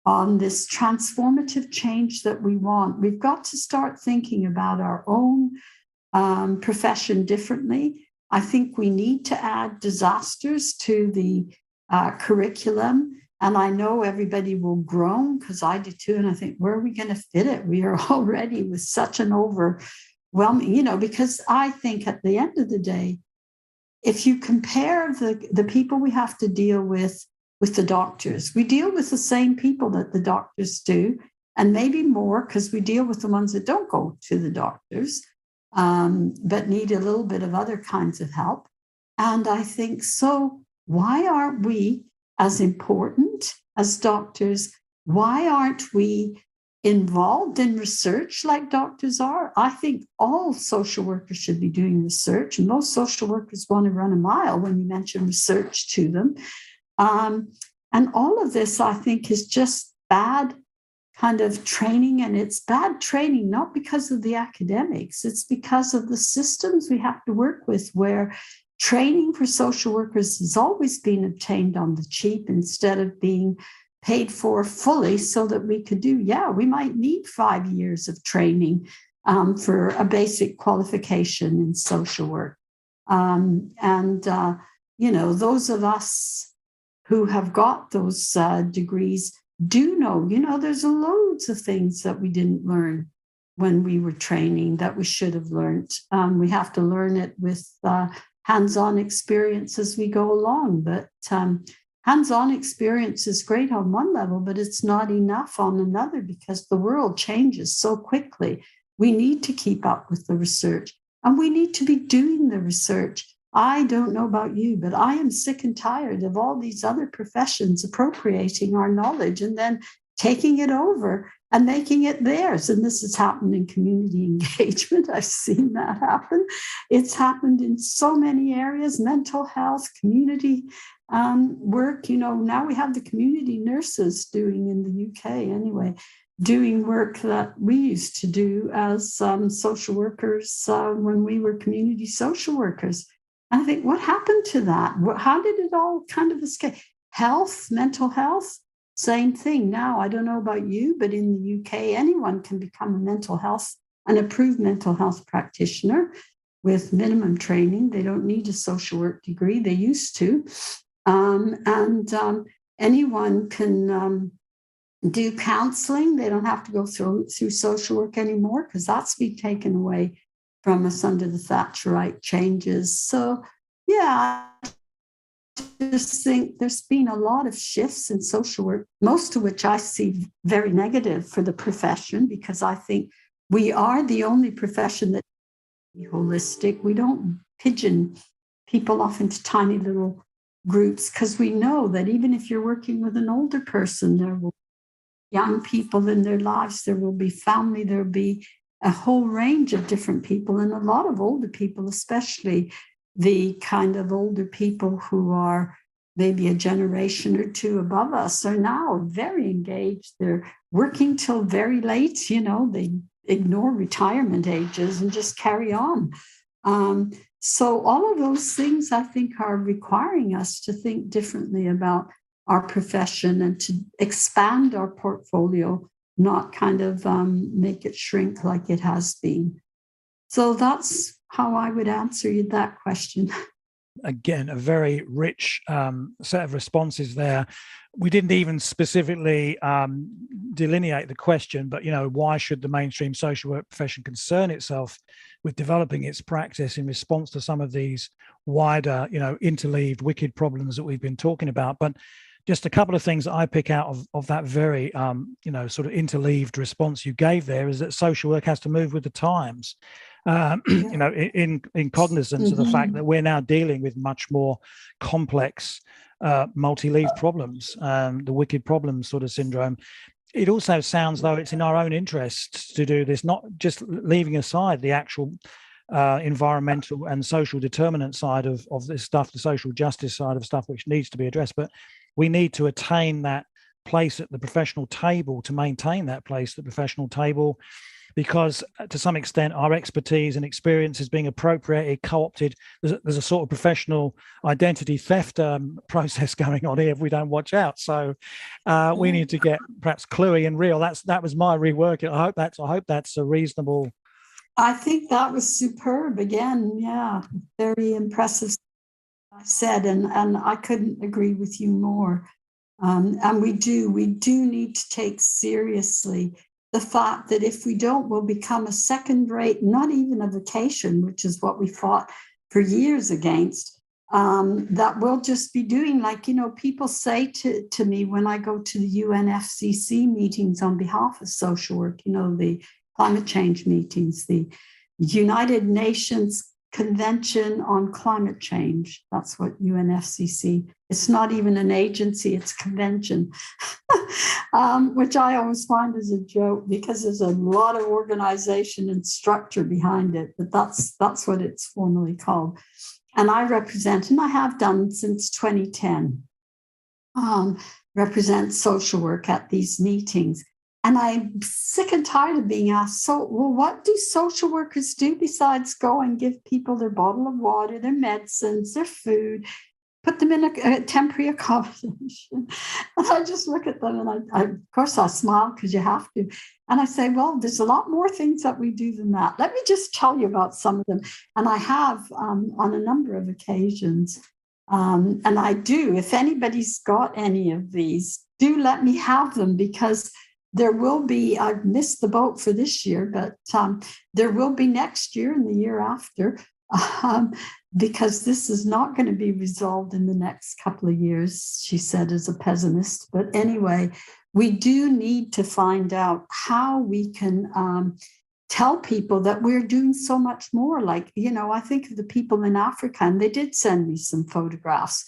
on this transformative change that we want. We've got to start thinking about our own profession differently. I think we need to add disasters to the curriculum. And I know everybody will groan, because I do too. And I think, where are we going to fit it? We are already with such an overwhelming, because I think at the end of the day, if you compare the people we have to deal with the doctors, we deal with the same people that the doctors do, and maybe more, because we deal with the ones that don't go to the doctors, but need a little bit of other kinds of help. And I think, so why aren't we as important as doctors? Why aren't we involved in research like doctors are? I think all social workers should be doing research, and most social workers want to run a mile when you mention research to them. And all of this, I think, is just bad kind of training, and it's bad training not because of the academics, it's because of the systems we have to work with, where training for social workers has always been obtained on the cheap instead of being paid for fully, so that we could we might need 5 years of training for a basic qualification in social work. Those of us who have got those degrees do know, there's loads of things that we didn't learn when we were training that we should have learned. We have to learn it with hands-on experience as we go along. But hands-on experience is great on one level, but it's not enough on another, because the world changes so quickly. We need to keep up with the research, and we need to be doing the research. I don't know about you, but I am sick and tired of all these other professions appropriating our knowledge and then taking it over and making it theirs. And this has happened in community engagement. I've seen that happen. It's happened in so many areas: mental health, community work. Now we have the community nurses doing, in the UK anyway, doing work that we used to do as social workers when we were community social workers. And I think, what happened to that? How did it all kind of escape? Health, mental health, same thing. Now, I don't know about you, but in the UK, anyone can become an approved mental health practitioner with minimum training. They don't need a social work degree. They used to. Anyone can do counseling. They don't have to go through social work anymore, because that's been taken away from us under the Thatcherite changes. So, I just think there's been a lot of shifts in social work, most of which I see very negative for the profession, because I think we are the only profession that is holistic. We don't pigeon people off into tiny little groups, because we know that even if you're working with an older person, there will be young people in their lives, there will be family, there will be a whole range of different people, and a lot of older people, especially the kind of older people who are maybe a generation or two above us, are now very engaged. They're working till very late. They ignore retirement ages and just carry on. So all of those things, I think, are requiring us to think differently about our profession and to expand our portfolio, not kind of make it shrink like it has been. So that's how I would answer you that question. Again, a very rich set of responses there. We didn't even specifically delineate the question, but, why should the mainstream social work profession concern itself with developing its practice in response to some of these wider, interleaved, wicked problems that we've been talking about? But just a couple of things that I pick out of that very, sort of interleaved response you gave there is that social work has to move with the times. in cognizance of the fact that we're now dealing with much more complex multi-leaf problems, the wicked problems sort of syndrome. It also sounds though it's in our own interests to do this, not just leaving aside the actual environmental and social determinant side of this stuff, the social justice side of stuff, which needs to be addressed. But we need to attain that place at the professional table, to maintain that place at the professional table, because to some extent our expertise and experience is being appropriated, co-opted. There's a sort of professional identity theft process going on here if we don't watch out. So we need to get perhaps cluey and real. That was my reworking. I hope that's a reasonable. I think that was superb. Again, yeah, very impressive. I said, and I couldn't agree with you more. And we do need to take seriously the fact that if we don't, we'll become a second-rate, not even a vocation, which is what we fought for years against, that we'll just be doing, like, people say to me when I go to the UNFCCC meetings on behalf of social work, the climate change meetings, the United Nations Convention on Climate Change. That's what UNFCCC. It's not even an agency, it's a convention, which I always find is a joke because there's a lot of organization and structure behind it, but that's what it's formally called. And I represent, and I have done since 2010, represent social work at these meetings. And I'm sick and tired of being asked, what do social workers do besides go and give people their bottle of water, their medicines, their food, put them in a temporary accommodation? And I just look at them and I of course, I smile because you have to. And I say, well, there's a lot more things that we do than that. Let me just tell you about some of them. And I have on a number of occasions. And I do, if anybody's got any of these, do let me have them, because there will be, I've missed the boat for this year, but there will be next year and the year after, because this is not going to be resolved in the next couple of years, she said, as a pessimist. But anyway, we do need to find out how we can tell people that we're doing so much more. Like, I think of the people in Africa, and they did send me some photographs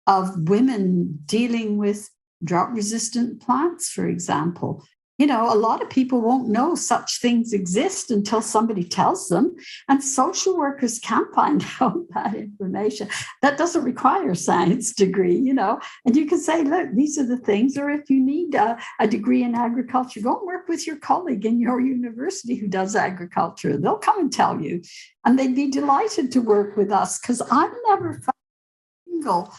of women dealing with drought-resistant plants, for example. A lot of people won't know such things exist until somebody tells them, and social workers can find out that information. That doesn't require a science degree, and you can say, look, these are the things. Or if you need a degree in agriculture, go and work with your colleague in your university who does agriculture. They'll come and tell you, and they'd be delighted to work with us, because I've never found a single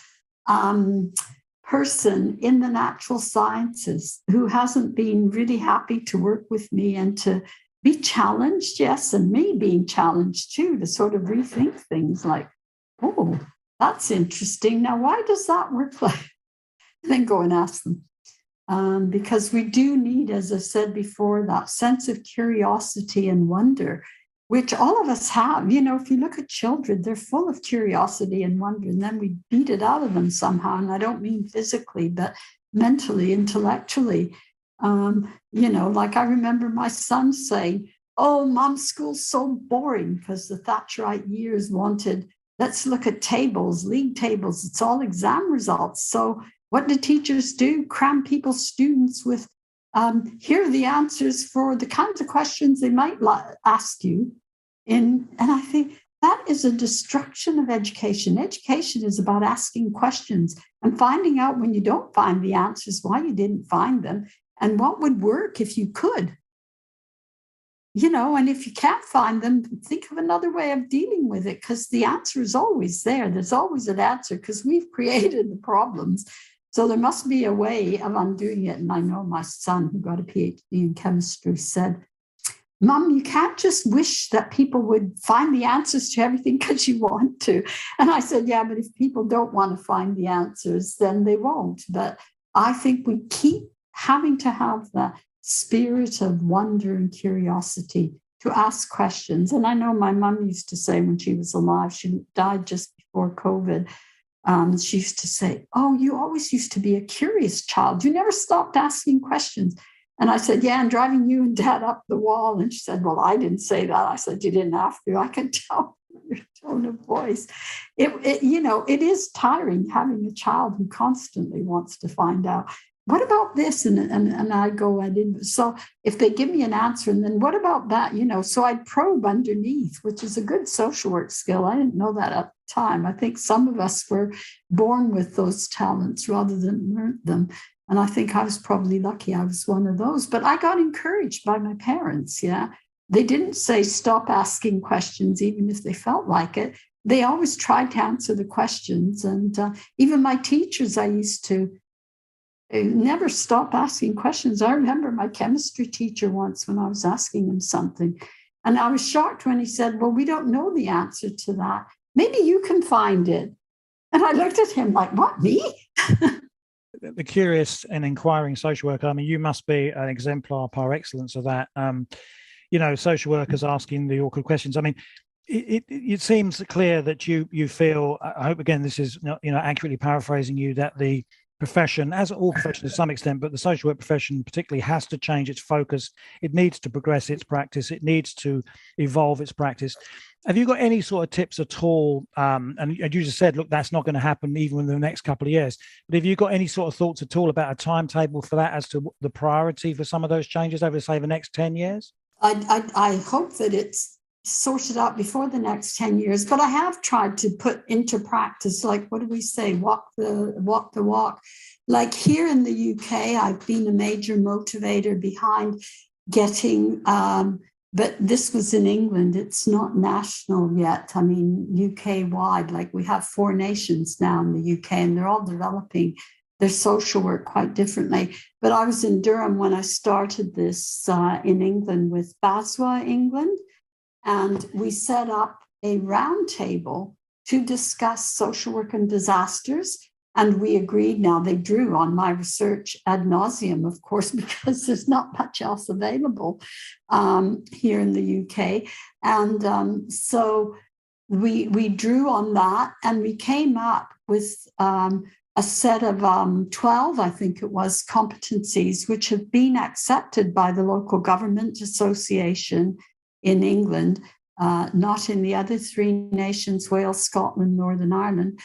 person in the natural sciences who hasn't been really happy to work with me and to be challenged, yes, and me being challenged too, to sort of rethink things like, oh, that's interesting. Now, why does that work like? And then go and ask them. Because we do need, as I said before, that sense of curiosity and wonder, which all of us have. If you look at children, they're full of curiosity and wonder, and then we beat it out of them somehow. And I don't mean physically, but mentally, intellectually. Like I remember my son saying, oh, Mom, school's so boring, because the Thatcherite years wanted, let's look at tables, league tables. It's all exam results. So what do teachers do? Cram people's students with here are the answers for the kinds of questions they might ask you. And I think that is a destruction of education. Education is about asking questions and finding out, when you don't find the answers, why you didn't find them and what would work if you could. And if you can't find them, think of another way of dealing with it, because the answer is always there. There's always an answer, because we've created the problems. So there must be a way of undoing it. And I know my son, who got a PhD in chemistry, said, Mom, you can't just wish that people would find the answers to everything because you want to. And I said, yeah, but if people don't want to find the answers, then they won't. But I think we keep having to have that spirit of wonder and curiosity to ask questions. And I know my mom used to say when she was alive, she died just before COVID, she used to say, oh, you always used to be a curious child. You never stopped asking questions. And I said, yeah, I'm driving you and Dad up the wall. And she said, well, I didn't say that. I said, you didn't have to. I could tell your tone of voice. It is tiring having a child who constantly wants to find out, what about this? And I go, I didn't. So if they give me an answer, and then what about that? So I'd probe underneath, which is a good social work skill. I didn't know that at the time. I think some of us were born with those talents rather than learned them. And I think I was probably lucky I was one of those. But I got encouraged by my parents, yeah. They didn't say stop asking questions, even if they felt like it. They always tried to answer the questions. And even my teachers, I used to never stop asking questions. I remember my chemistry teacher once when I was asking him something. And I was shocked when he said, well, we don't know the answer to that. Maybe you can find it. And I looked at him like, what, me? The curious and inquiring social worker, I mean, you must be an exemplar par excellence of that. Social workers asking the awkward questions. I mean, it seems clear that you feel, I hope, again, this is not, accurately paraphrasing you, that the profession, as all professions to some extent, but the social work profession particularly, has to change its focus. It needs to progress its practice. It needs to evolve its practice. Have you got any sort of tips at all? And you just said, look, that's not going to happen even in the next couple of years. But have you got any sort of thoughts at all about a timetable for that, as to the priority for some of those changes over, say, the next 10 years? I hope that it's sorted out before the next 10 years, but I have tried to put into practice, like, what do we say? Walk the walk. Like here in the UK, I've been a major motivator behind getting, but this was in England. It's not national yet. I mean, UK wide, like we have 4 nations now in the UK, and they're all developing their social work quite differently. But I was in Durham when I started this in England with BASWA England. And we set up a roundtable to discuss social work and disasters. And we agreed, now they drew on my research ad nauseum, of course, because there's not much else available here in the UK. And so we drew on that, and we came up with a set of 12, I think it was, competencies, which have been accepted by the local government association in England, not in the other 3 nations, Wales, Scotland, Northern Ireland.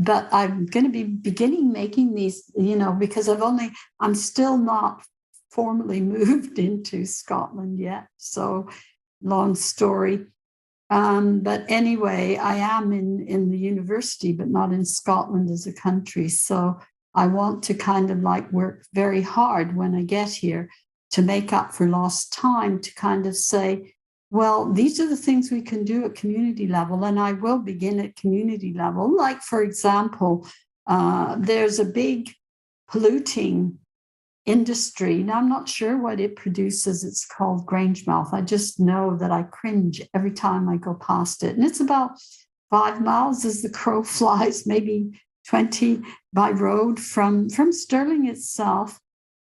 But I'm going to be beginning making these, because I'm still not formally moved into Scotland yet. So long story. But anyway, I am in the university, but not in Scotland as a country. So I want to kind of like work very hard when I get here to make up for lost time, to kind of say, well, these are the things we can do at community level, and I will begin at community level. Like, for example, there's a big polluting industry. Now, I'm not sure what it produces. It's called Grangemouth. I just know that I cringe every time I go past it. And it's about 5 miles as the crow flies, maybe 20 by road from Stirling itself.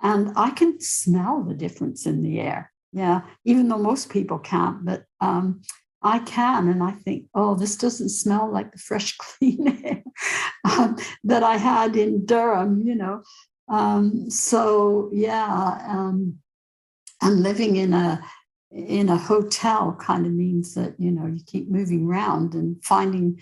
And I can smell the difference in the air. Yeah, even though most people can't, but I can. And I think, oh, this doesn't smell like the fresh, clean air that I had in Durham, So, yeah, and living in a hotel kind of means that, you keep moving around and finding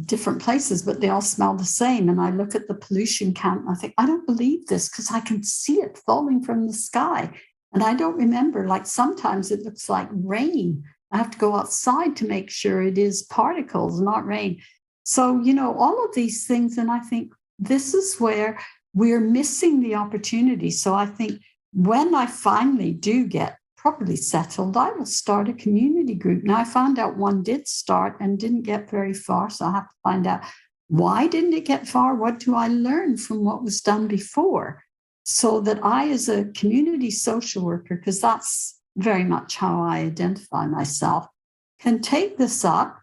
different places, but they all smell the same. And I look at the pollution count and I think, I don't believe this, because I can see it falling from the sky. And I don't remember, like sometimes it looks like rain. I have to go outside to make sure it is particles, not rain. So, all of these things. And I think this is where we're missing the opportunity. So I think when I finally do get properly settled, I will start a community group. Now, I found out one did start and didn't get very far. So I have to find out, why didn't it get far? What do I learn from what was done before? So that I, as a community social worker, because that's very much how I identify myself, can take this up,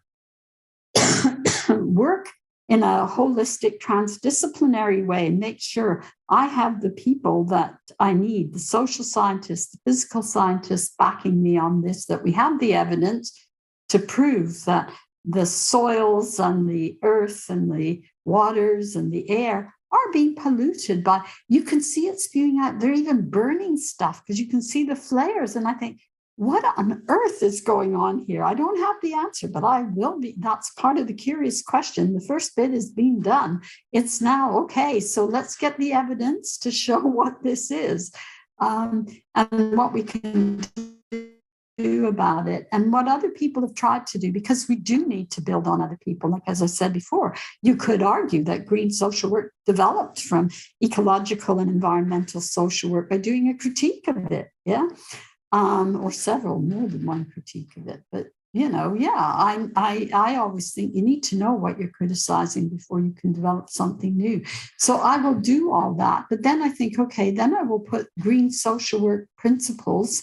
work in a holistic, transdisciplinary way, and make sure I have the people that I need, the social scientists, the physical scientists backing me on this, that we have the evidence to prove that the soils and the earth and the waters and the air are being polluted by, you can see it spewing out. They're even burning stuff because you can see the flares. And I think, what on earth is going on here? I don't have the answer, but I will be. That's part of the curious question. The first bit is being done. It's now, okay, so let's get the evidence to show what this is, and what we can do about it, and what other people have tried to do, because we do need to build on other people. Like, as I said before, you could argue that green social work developed from ecological and environmental social work by doing a critique of it, or several, more than one critique of it. But I always think you need to know what you're criticizing before you can develop something new. So I will do all that. But then I think, okay, then I will put green social work principles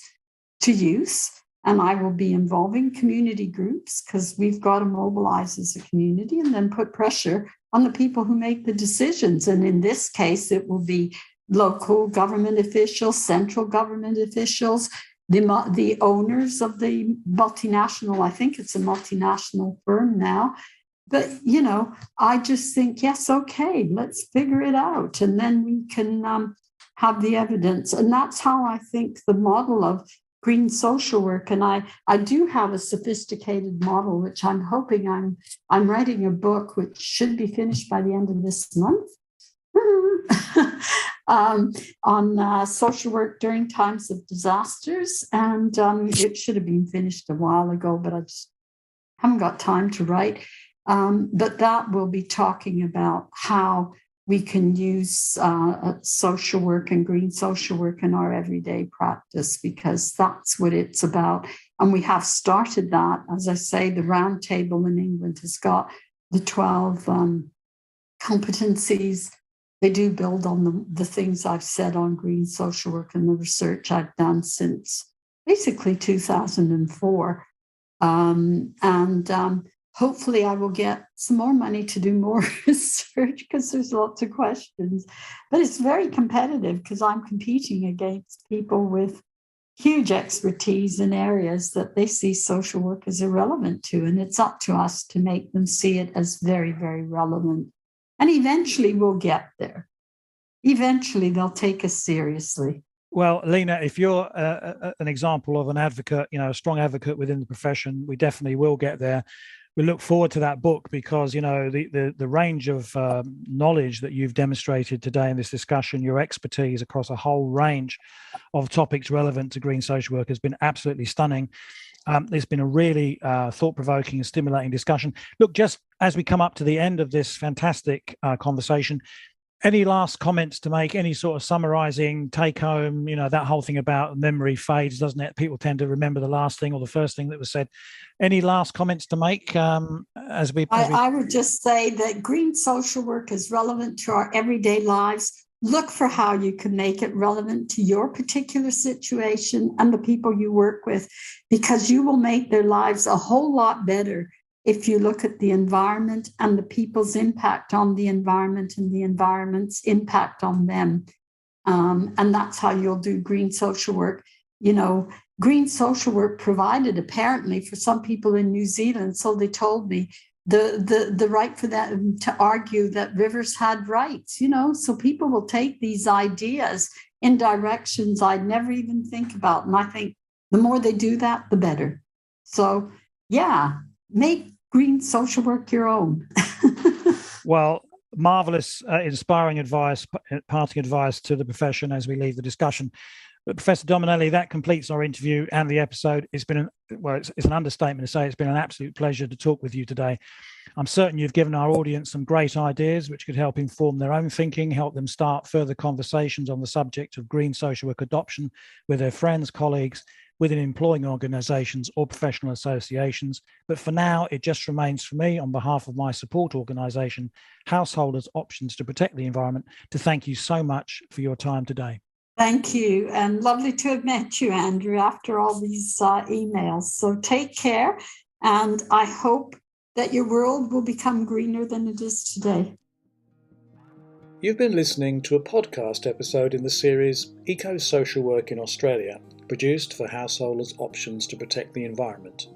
to use, and I will be involving community groups, because we've got to mobilize as a community, and then put pressure on the people who make the decisions. And in this case, it will be local government officials, central government officials, the owners of the multinational, I think it's a multinational firm now. But, I just think, yes, okay, let's figure it out. And then we can have the evidence. And that's how I think the model of green social work. And I do have a sophisticated model, which I'm hoping I'm writing a book, which should be finished by the end of this month. On social work during times of disasters. And it should have been finished a while ago, but I just haven't got time to write. But that will be talking about how we can use social work and green social work in our everyday practice, because that's what it's about. And we have started that. As I say, the Roundtable in England has got the 12 competencies. They do build on the things I've said on green social work and the research I've done since basically 2004. Hopefully I will get some more money to do more research, because there's lots of questions. But it's very competitive, because I'm competing against people with huge expertise in areas that they see social work as irrelevant to. And it's up to us to make them see it as very, very relevant. And eventually we'll get there. Eventually they'll take us seriously. Well, Lena, if you're an example of an advocate, a strong advocate within the profession, we definitely will get there. We look forward to that book, because, the range of knowledge that you've demonstrated today in this discussion, your expertise across a whole range of topics relevant to green social work has been absolutely stunning. It's been a really thought-provoking and stimulating discussion. Look, just as we come up to the end of this fantastic conversation, any last comments to make, any sort of summarizing, take home, that whole thing about memory fades, doesn't it? People tend to remember the last thing or the first thing that was said. Any last comments to make as we... I would just say that green social work is relevant to our everyday lives. Look for how you can make it relevant to your particular situation and the people you work with, because you will make their lives a whole lot better if you look at the environment and the people's impact on the environment and the environment's impact on them. And that's how you'll do green social work. Green social work provided, apparently, for some people in New Zealand, so they told me, the right for them to argue that rivers had rights, so people will take these ideas in directions I'd never even think about. And I think the more they do that, the better. So, make green social work your own. Well, marvelous, inspiring advice, parting advice to the profession as we leave the discussion. But Professor Dominelli, that completes our interview and the episode. It's been it's an understatement to say it's been an absolute pleasure to talk with you today. I'm certain you've given our audience some great ideas which could help inform their own thinking, help them start further conversations on the subject of green social work adoption with their friends, colleagues, within employing organisations or professional associations. But for now, it just remains for me, on behalf of my support organisation, Householders Options to Protect the Environment, to thank you so much for your time today. Thank you. And lovely to have met you, Andrew, after all these emails. So take care. And I hope that your world will become greener than it is today. You've been listening to a podcast episode in the series Eco-Social Work in Australia, produced for Householders Options to Protect the Environment.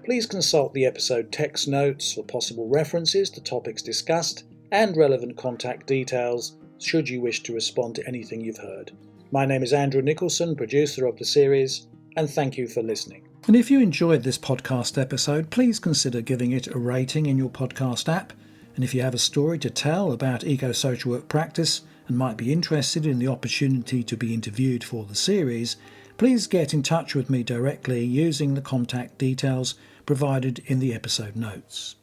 Please consult the episode text notes for possible references to topics discussed, and relevant contact details should you wish to respond to anything you've heard. My name is Andrew Nicholson, producer of the series, and thank you for listening. And if you enjoyed this podcast episode, please consider giving it a rating in your podcast app. And if you have a story to tell about eco-social work practice and might be interested in the opportunity to be interviewed for the series, please get in touch with me directly using the contact details provided in the episode notes.